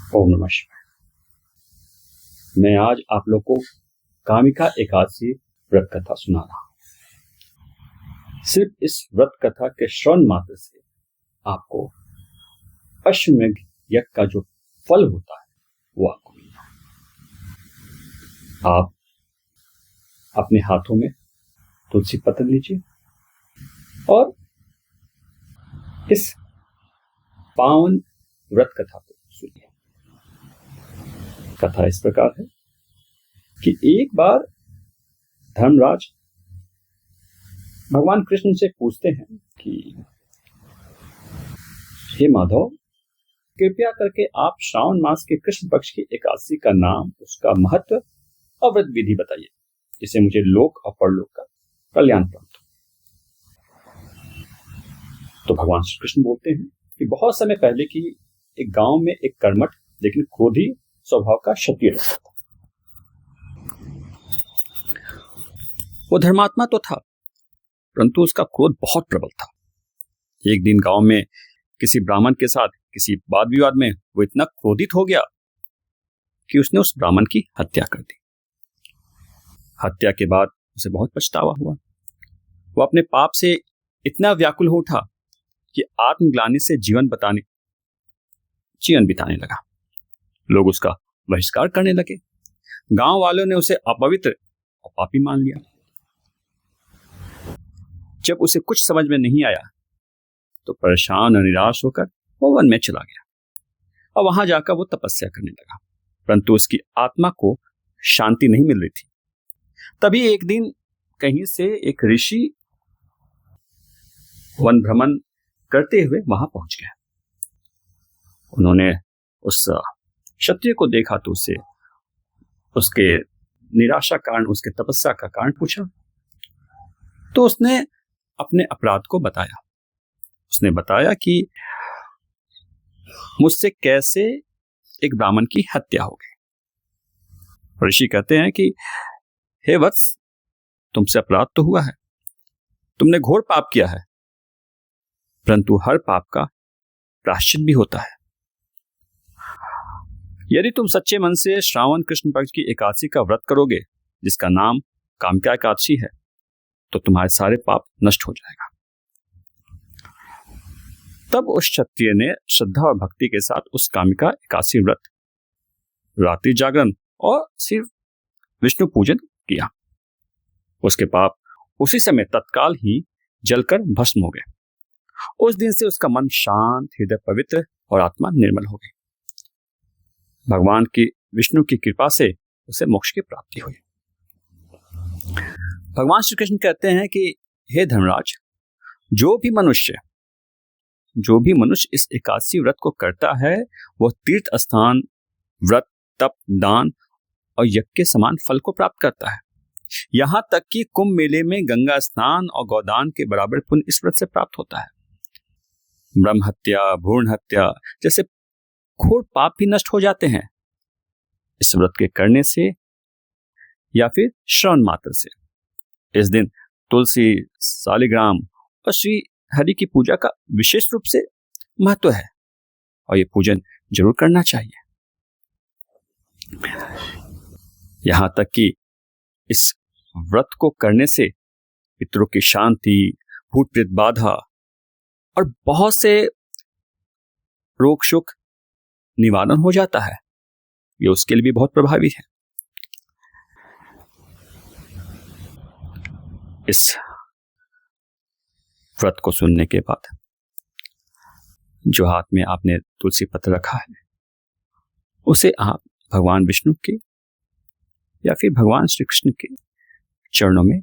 ओम नमः शिवाय। मैं आज आप लोग को कामिका एकादशी व्रत कथा सुना रहा हूं। सिर्फ इस व्रत कथा के श्रवण मात्र से आपको अश्वमेध यज्ञ का जो फल होता है वो आपको मिलता है। आप अपने हाथों में तुलसी पत्र लीजिए और इस पावन व्रत कथा को सुनिए। कथा इस प्रकार है कि एक बार धर्मराज भगवान कृष्ण से पूछते हैं कि हे माधव, कृपया करके आप श्रावण मास के कृष्ण पक्ष की एकादशी का नाम, उसका महत्व और व्रत विधि बताइए, जिससे मुझे लोक और परलोक का कल्याण प्राप्त हो। तो भगवान श्री कृष्ण बोलते हैं कि बहुत समय पहले की एक गांव में एक कर्मठ लेकिन क्रोधी स्वभाव का क्षत्रिय रहता था। वो धर्मात्मा तो था, परंतु उसका क्रोध बहुत प्रबल था। एक दिन गांव में किसी ब्राह्मण के साथ किसी वाद विवाद में वो इतना क्रोधित हो गया कि उसने उस ब्राह्मण की हत्या कर दी। हत्या के बाद उसे बहुत पछतावा हुआ। वो अपने पाप से इतना व्याकुल हो उठा कि आत्मग्लानि से जीवन बिताने लगा। लोग उसका बहिष्कार करने लगे। गांव वालों ने उसे अपवित्र और पापी मान लिया। जब उसे कुछ समझ में नहीं आया तो परेशान और निराश होकर वो वन में चला गया और वहां जाकर वो तपस्या करने लगा, परंतु उसकी आत्मा को शांति नहीं मिल रही थी। तभी एक दिन कहीं से एक ऋषि वन भ्रमण करते हुए वहां पहुंच गया। उन्होंने उस क्षत्रिय को देखा तो उसे उसके निराशा कारण, उसके तपस्या का कारण पूछा। तो उसने अपने अपराध को बताया। उसने बताया कि मुझसे कैसे एक ब्राह्मण की हत्या हो गई। ऋषि कहते हैं कि हे वत्स, तुमसे अपराध तो हुआ है, तुमने घोर पाप किया है, परंतु हर पाप का प्रायश्चित भी होता है। यदि तुम सच्चे मन से श्रावण कृष्ण पक्ष की एकादशी का व्रत करोगे, जिसका नाम कामिका एकादशी है, तो तुम्हारे सारे पाप नष्ट हो जाएगा। तब उस क्षत्रिय ने श्रद्धा और भक्ति के साथ उस कामिका एकादशी व्रत, रात्रि जागरण और सिर्फ विष्णु पूजन किया। उसके पाप उसी समय तत्काल ही जलकर भस्म हो गए। उस दिन से उसका मन शांत, हृदय पवित्र और आत्मा निर्मल हो गई। भगवान की विष्णु की कृपा से उसे मोक्ष की प्राप्ति हुई। भगवान श्री कृष्ण कहते हैं कि हे धर्मराज, जो भी मनुष्य इस एकादशी व्रत को करता है, वह तीर्थ स्थान, व्रत, तप, दान और यज्ञ के समान फल को प्राप्त करता है। यहां तक कि कुंभ मेले में गंगा स्नान और गौदान के बराबर पुण्य इस व्रत से प्राप्त होता है। ब्रह्म हत्या, भ्रूण हत्या जैसे घोर पाप भी नष्ट हो जाते हैं इस व्रत के करने से या फिर श्रवण मात्र से। इस दिन तुलसी, सालिग्राम और श्री हरि की पूजा का विशेष रूप से महत्व है और ये पूजन जरूर करना चाहिए। यहां तक कि इस व्रत को करने से पितरों की शांति, भूत प्रेत बाधा और बहुत से रोग शोक निवारण हो जाता है। ये उसके लिए भी बहुत प्रभावी है। इस व्रत को सुनने के बाद जो हाथ में आपने तुलसी पत्र रखा है, उसे आप भगवान विष्णु के या फिर भगवान श्री कृष्ण के चरणों में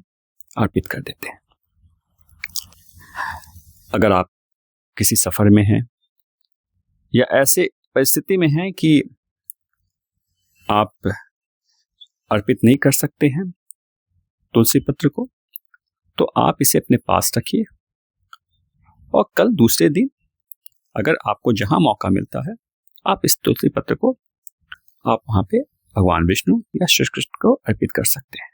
अर्पित कर देते हैं। अगर आप किसी सफर में हैं या ऐसे परिस्थिति में हैं कि आप अर्पित नहीं कर सकते हैं तुलसी पत्र को, तो आप इसे अपने पास रखिए और कल दूसरे दिन अगर आपको जहां मौका मिलता है, आप इस तुलसी पत्र को आप वहां पे भगवान विष्णु या श्री कृष्ण को अर्पित कर सकते हैं।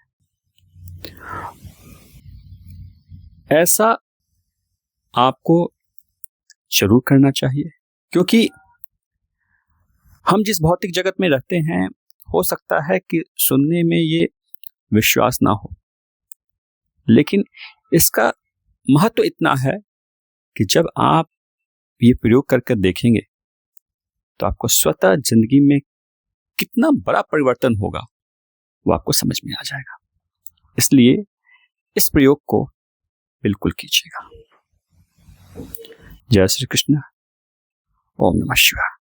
ऐसा आपको जरूर करना चाहिए, क्योंकि हम जिस भौतिक जगत में रहते हैं, हो सकता है कि सुनने में ये विश्वास ना हो, लेकिन इसका महत्व इतना है कि जब आप ये प्रयोग करके देखेंगे तो आपको स्वतः जिंदगी में कितना बड़ा परिवर्तन होगा वो आपको समझ में आ जाएगा। इसलिए इस प्रयोग को बिल्कुल कीजिएगा। जय श्री कृष्ण। ओम नमः शिवाय।